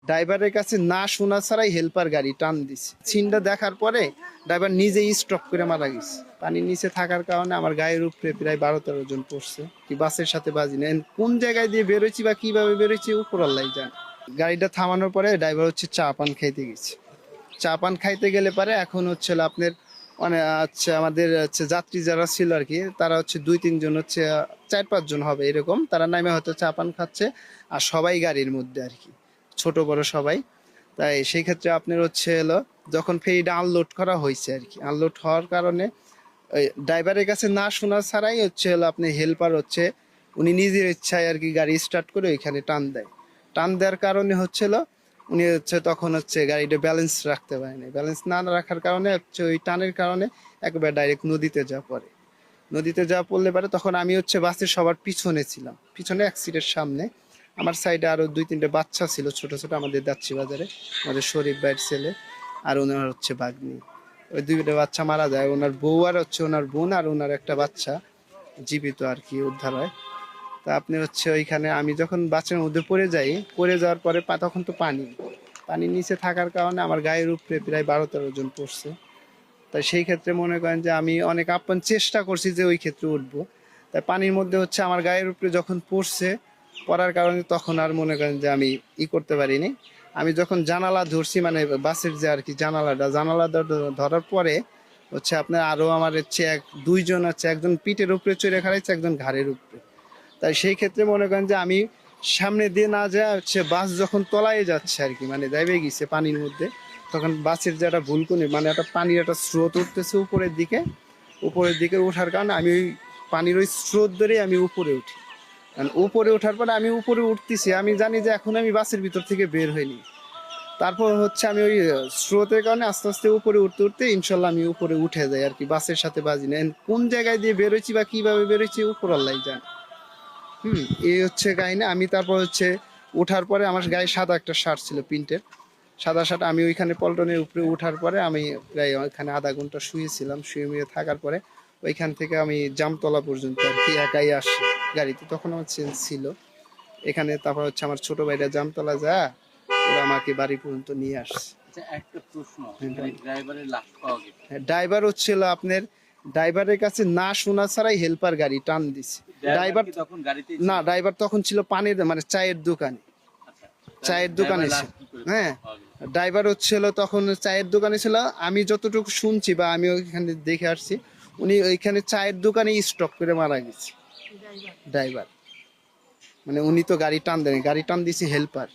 ড্রাইভারের কাছে না শোনা ছাড়াই হেল্পার গাড়ি টান দিছে। সিনটা দেখার পরে ড্রাইভার নিজেই স্টপ করে মারা গেছে। পানির নিচে থাকার কারণে আমার গায়ের উপরে প্রায় 12-13 জন পড়ছে। কি বাসের সাথে বাজি না, কোন জায়গায় দিয়ে বেরোচ্ছি বা কিভাবে বেরোচ্ছি উপর আল্লাহ জানে। গাড়িটা থামানোর পরে ড্রাইভার হচ্ছে চা পান খাইতে গেছে। চা পান খাইতে গেলে পারে এখন হচ্ছে আপনার মানে আচ্ছা আমাদের হচ্ছে যাত্রী যারা ছিল আর কি, তারা হচ্ছে 2-3 জন হচ্ছে 4-5 জন হবে এরকম, তারা নামে হয়তো চা পান খাচ্ছে। আর সবাই গাড়ির মধ্যে আর কি, ছোট বড় সবাই। তাই সেই ক্ষেত্রে আপনার হচ্ছে এলো যখন ফেরিটা আনলোড করা হয়েছে আর কি, আনলোড হওয়ার কারণে ওই ড্রাইভারের কাছে না শোনা ছাড়াই হচ্ছে হলো আপনি হেল্পার হচ্ছে উনি নিজের ইচ্ছায় আর কি গাড়ি স্টার্ট করে ওইখানে টান দেয়। টান দেওয়ার কারণে হচ্ছিল উনি হচ্ছে তখন হচ্ছে গাড়িটা ব্যালেন্স রাখতে পারেনি। ব্যালেন্স না রাখার কারণে হচ্ছে ওই টানের কারণে একবার ডাইরেক্ট নদীতে যা পড়ে। নদীতে যা পড়লে পারে তখন আমি হচ্ছে বাসের সবার পিছনে ছিলাম, পিছনে এক সিটের সামনে। আমার সাইডে আরো 2-3টে বাচ্চা ছিল ছোট ছোট, আমাদের যাচ্ছি বাজারে আমাদের শরীফ ভাইয়ের ছেলে আর ওনার হচ্ছে ভাগ্নি। ওই 2টা বাচ্চা মারা যায়, ওনার বউ আর হচ্ছে ওনার বোন আর ওনার একটা বাচ্চা জীবিত আর কি উদ্ধার হয়। তা আপনি হচ্ছে ওইখানে আমি যখন বাসের মধ্যে পড়ে যাই, পড়ে যাওয়ার পরে তখন তো পানির নিচে থাকার কারণে আমার গায়ের উপরে প্রায় 12-13 জন পড়ছে। তাই সেই ক্ষেত্রে মনে করেন যে আমি অনেক আপ্রাণ চেষ্টা করছি যে ওই ক্ষেত্রে উঠবো। তাই পানির মধ্যে হচ্ছে আমার গায়ের উপরে যখন পড়ছে, পড়ার কারণে তখন আর মনে করেন যে আমি করতে পারিনি। আমি যখন জানালা ধরছি মানে বাসের যে আর কি জানালা ধরার পরে হচ্ছে আপনার আরো আমার হচ্ছে 2 জন আছে, একজন পিঠের উপরে চড়ে খাড়াইছে, একজন ঘাড়ের উপরে। তাই সেই ক্ষেত্রে মনে করেন যে আমি সামনে দিয়ে না যায় হচ্ছে বাস যখন তলায় যাচ্ছে আর কি, মানে যাইবে গেছে পানির মধ্যে, তখন বাসের যে একটা ভুলকুনি মানে একটা পানির একটা স্রোত উঠতেছে উপরের দিকে ওঠার কারণে আমি ওই পানির ওই স্রোত ধরে আমি উপরে উঠি। উপরে ওঠার পরে আমি উপরে উঠতেছি, আমি জানি যে এখন আমি বাসের ভিতর থেকে বের হইনি। তারপর হচ্ছে আমি ওই স্রোতের কারণে আস্তে আস্তে উপরে উঠতে উঠতে ইনশাল্লাহ আমি উপরে উঠে যাই আর কি, বাসের সাথে বাজি না। কোন জায়গায় দিয়ে বেরোচ্ছি বা কিভাবে বেরোচ্ছি উপর আল্লাহ জানে। এই হচ্ছে কাহিনী। আমি তারপর হচ্ছে ওঠার পরে আমার গায়ে সাদা একটা শার্ট ছিল প্রিন্টের, সাদা শার্ট। আমি ওইখানে পল্টনের উপরে ওঠার পরে আমি প্রায় ওইখানে আধা ঘন্টা শুয়েছিলাম, শুয়ে থাকার পরে ওইখান থেকে আমি জামতলা পর্যন্ত আর কি একাই আসি গাড়িতে, তখন আমার চেঞ্জ ছিল এখানে। তারপর হচ্ছে আমার ছোট ভাইরা জামতলা যা ওরা আমাকে বাড়ি পর্যন্ত নিয়ে আসছে। একটা প্রশ্ন, ড্রাইভারের লাশ পাওয়া গেছে, ড্রাইভার হচ্ছিল আপনার ড্রাইভারের কাছে না শোনা ছাড়াই হেল্পার গাড়ি টান দিছে। ড্রাইভার তখন গাড়িতে না, ড্রাইভার তখন ছিল পানির মানে চায়ের দোকানে, চায়ের দোকানে ছিল। হ্যাঁ, ড্রাইভার হচ্ছিল তখন চায়ের দোকানে ছিল। আমি যতটুকু শুনছি বা আমি ওইখানে দেখে আসছি, উনি ওইখানে চায়ের দোকানে স্টপ করে মারা গেছে ড্রাইভার। মানে উনি তো গাড়ি টান দেন, গাড়ি টান দিছে হেল্পার।